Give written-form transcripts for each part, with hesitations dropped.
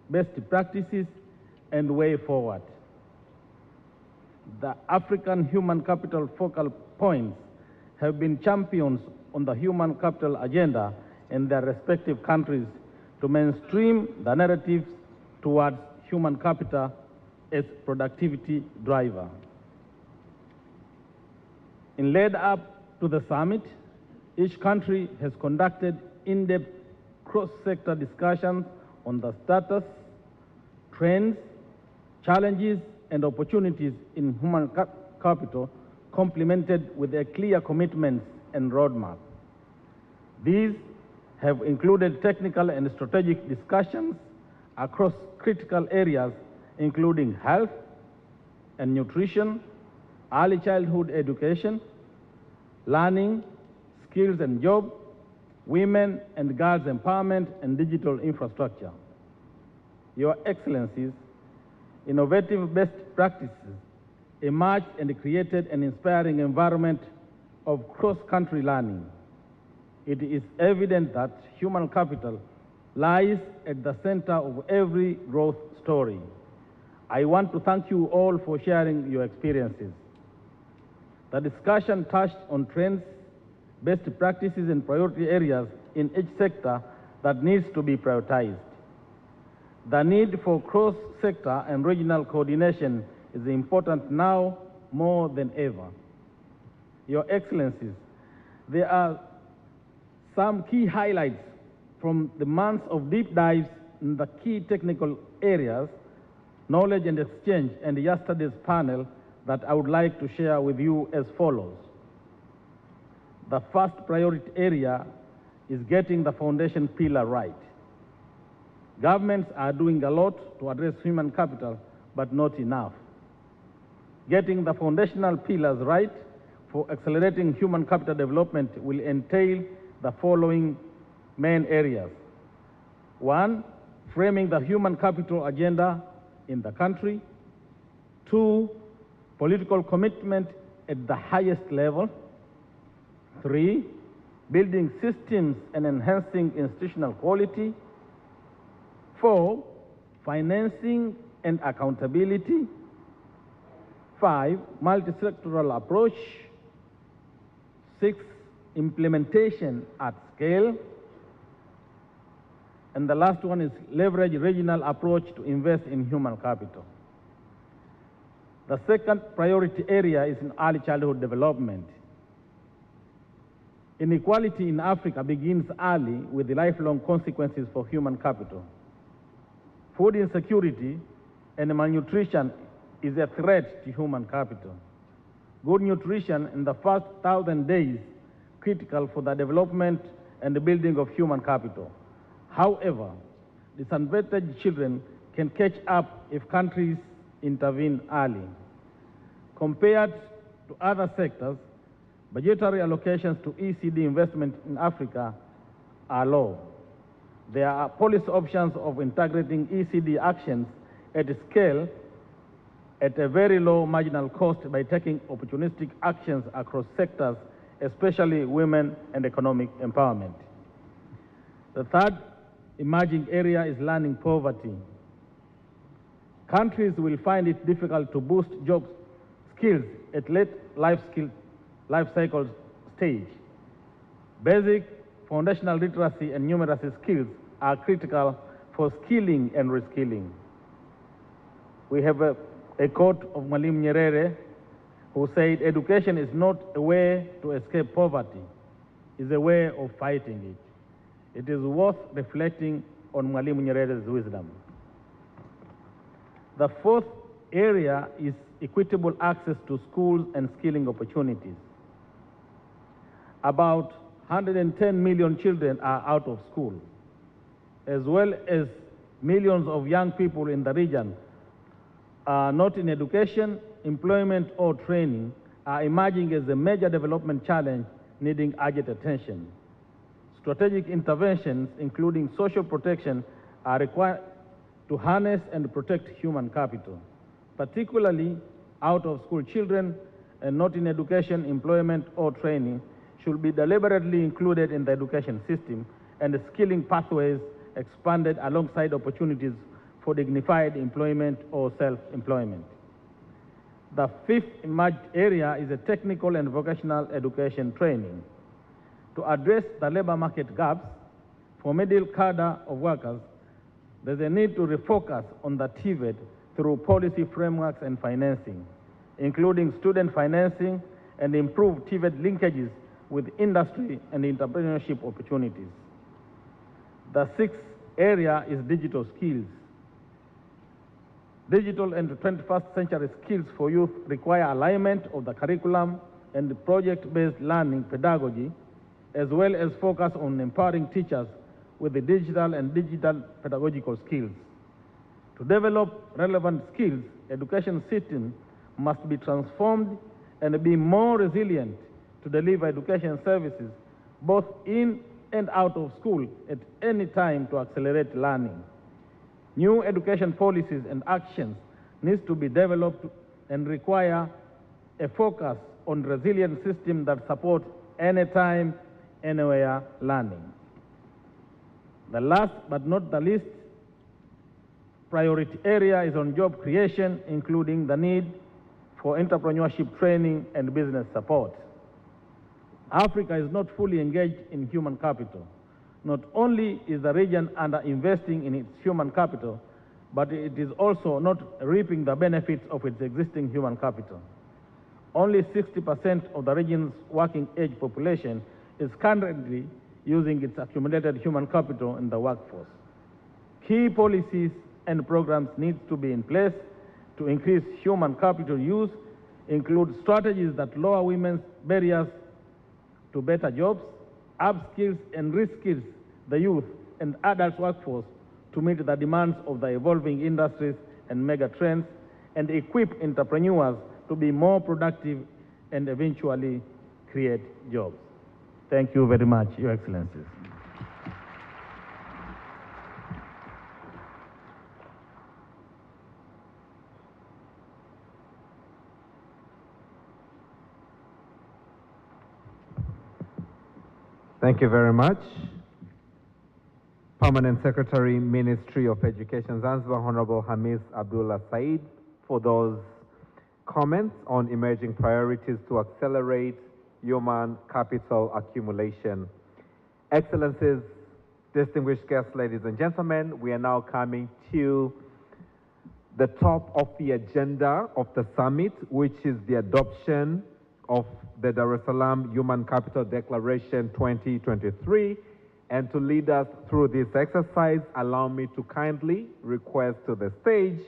best practices, and way forward. The African human capital focal points have been champions on the human capital agenda in their respective countries to mainstream the narratives towards human capital as productivity driver. In lead up to the summit, each country has conducted in-depth cross-sector discussions on the status, trends, challenges, and opportunities in human capital, complemented with a clear commitments and roadmap. These have included technical and strategic discussions across critical areas, including health and nutrition, early childhood education, learning, skills and jobs, women and girls empowerment, and digital infrastructure. Your Excellencies, innovative best practices emerged and created an inspiring environment of cross-country learning. It is evident that human capital lies at the center of every growth story. I want to thank you all for sharing your experiences. The discussion touched on trends, best practices, and priority areas in each sector that needs to be prioritized. The need for cross-sector and regional coordination is important now more than ever. Your Excellencies, there are some key highlights from the months of deep dives in the key technical areas, knowledge and exchange, and yesterday's panel that I would like to share with you as follows. The first priority area is getting the foundation pillar right. Governments are doing a lot to address human capital, but not enough. Getting the foundational pillars right for accelerating human capital development will entail the following main areas. One, framing the human capital agenda in the country. Two, political commitment at the highest level. Three, building systems and enhancing institutional quality. Four, financing and accountability. Five, multi-sectoral approach. Six, implementation at scale. And the last one is leverage regional approach to invest in human capital. The second priority area is in early childhood development. Inequality in Africa begins early with the lifelong consequences for human capital. Food insecurity and malnutrition is a threat to human capital. Good nutrition in the first 1,000 days critical for the development and the building of human capital. However, disadvantaged children can catch up if countries intervene early. Compared to other sectors, budgetary allocations to ECD investment in Africa are low. There are policy options of integrating ECD actions at scale at a very low marginal cost by taking opportunistic actions across sectors, especially women and economic empowerment. The third emerging area is learning poverty. Countries will find it difficult to boost job skills at late life cycle stage. Basic foundational literacy and numeracy skills are critical for skilling and reskilling. We have a quote of Mwalimu Nyerere who said, "Education is not a way to escape poverty, it's a way of fighting it." It is worth reflecting on Mwalimu Nyerere's wisdom. The fourth area is equitable access to schools and skilling opportunities. About 110 million children are out of school, as well as millions of young people in the region are not in education, employment, or training, are emerging as a major development challenge needing urgent attention. Strategic interventions, including social protection, are required to harness and protect human capital, particularly out-of-school children and not in education, employment, or training should be deliberately included in the education system and skilling pathways expanded alongside opportunities for dignified employment or self-employment. The fifth emerged area is a technical and vocational education training. To address the labor market gaps for middle cadre of workers, there's a need to refocus on the TVET through policy frameworks and financing, including student financing and improved TVET linkages with industry and entrepreneurship opportunities. The sixth area is digital skills. Digital and 21st century skills for youth require alignment of the curriculum and project-based learning pedagogy, as well as focus on empowering teachers with the digital and digital pedagogical skills. To develop relevant skills, education system must be transformed and be more resilient to deliver education services both in and out of school at any time to accelerate learning. New education policies and actions need to be developed and require a focus on resilient systems that support anytime, anywhere learning. The last but not the least priority area is on job creation, including the need for entrepreneurship training and business support. Africa is not fully engaged in human capital. Not only is the region under-investing in its human capital, but it is also not reaping the benefits of its existing human capital. Only 60% of the region's working-age population is currently using its accumulated human capital in the workforce. Key policies and programs need to be in place to increase human capital use, include strategies that lower women's barriers to better jobs, upskills and reskills the youth and adult workforce to meet the demands of the evolving industries and mega trends, and equip entrepreneurs to be more productive and eventually create jobs. Thank you very much, Your Excellencies. Thank you very much. Permanent Secretary, Ministry of Education, Zanzibar, Honorable Hamis Abdullah Said, for those comments on emerging priorities to accelerate human capital accumulation. Excellencies, distinguished guests, ladies and gentlemen, we are now coming to the top of the agenda of the summit, which is the adoption of the Dar es Salaam Human Capital Declaration 2023. And to lead us through this exercise, allow me to kindly request to the stage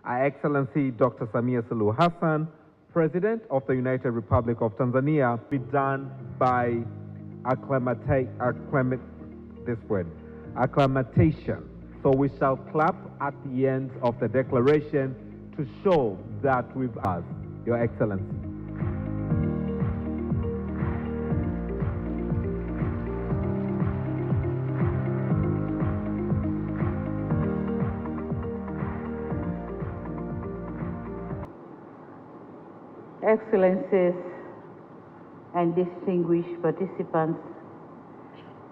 Her Excellency Dr. Samia Suluhu Hassan, President of the United Republic of Tanzania, be done by acclamation. So we shall clap at the end of the declaration to show that we've asked, Your Excellency. Excellencies and distinguished participants,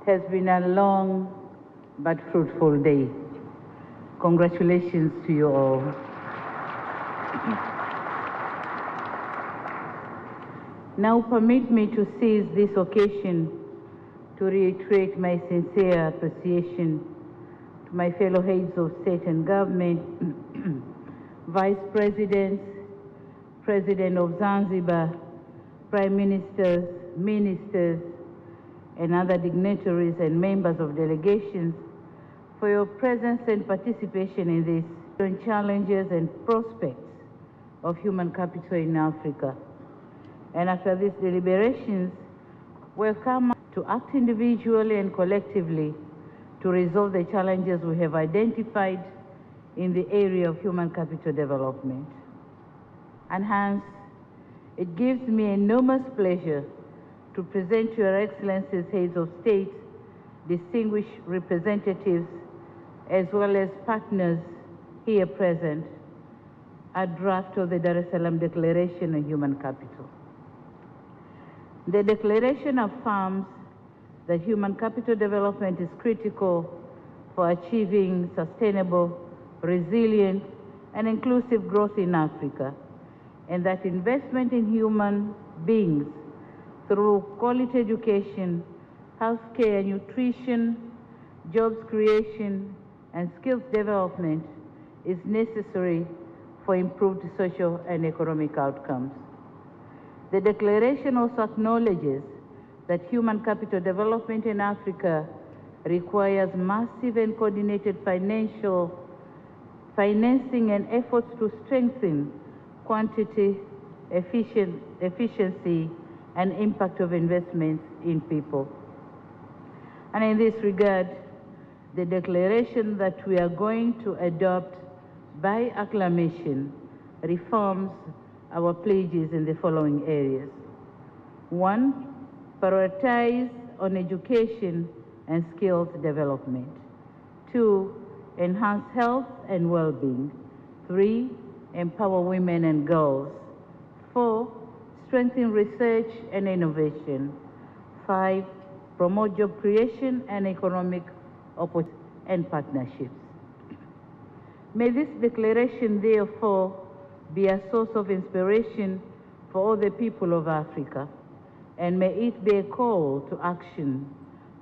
it has been a long but fruitful day. Congratulations to you all. Now permit me to seize this occasion to reiterate my sincere appreciation to my fellow heads of state and government, vice presidents, President of Zanzibar, Prime Ministers, Ministers, and other dignitaries and members of delegations for your presence and participation in these challenges and prospects of human capital in Africa. And after these deliberations, we'll come to act individually and collectively to resolve the challenges we have identified in the area of human capital development. And hence, it gives me enormous pleasure to present to Your Excellencies, heads of state, distinguished representatives, as well as partners here present, a draft of the Dar es Salaam Declaration on Human Capital. The declaration affirms that human capital development is critical for achieving sustainable, resilient, and inclusive growth in Africa, and that investment in human beings through quality education, healthcare, nutrition, jobs creation, and skills development is necessary for improved social and economic outcomes. The declaration also acknowledges that human capital development in Africa requires massive and coordinated financing and efforts to strengthen quantity, efficiency, and impact of investments in people. And in this regard, the declaration that we are going to adopt by acclamation reforms our pledges in the following areas. 1, prioritize on education and skills development. 2, enhance health and well-being. 3, empower women and girls. 4, strengthen research and innovation. 5, promote job creation and economic opportunities and partnerships. May this declaration, therefore, be a source of inspiration for all the people of Africa, and may it be a call to action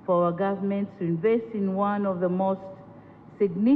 for our governments to invest in one of the most significant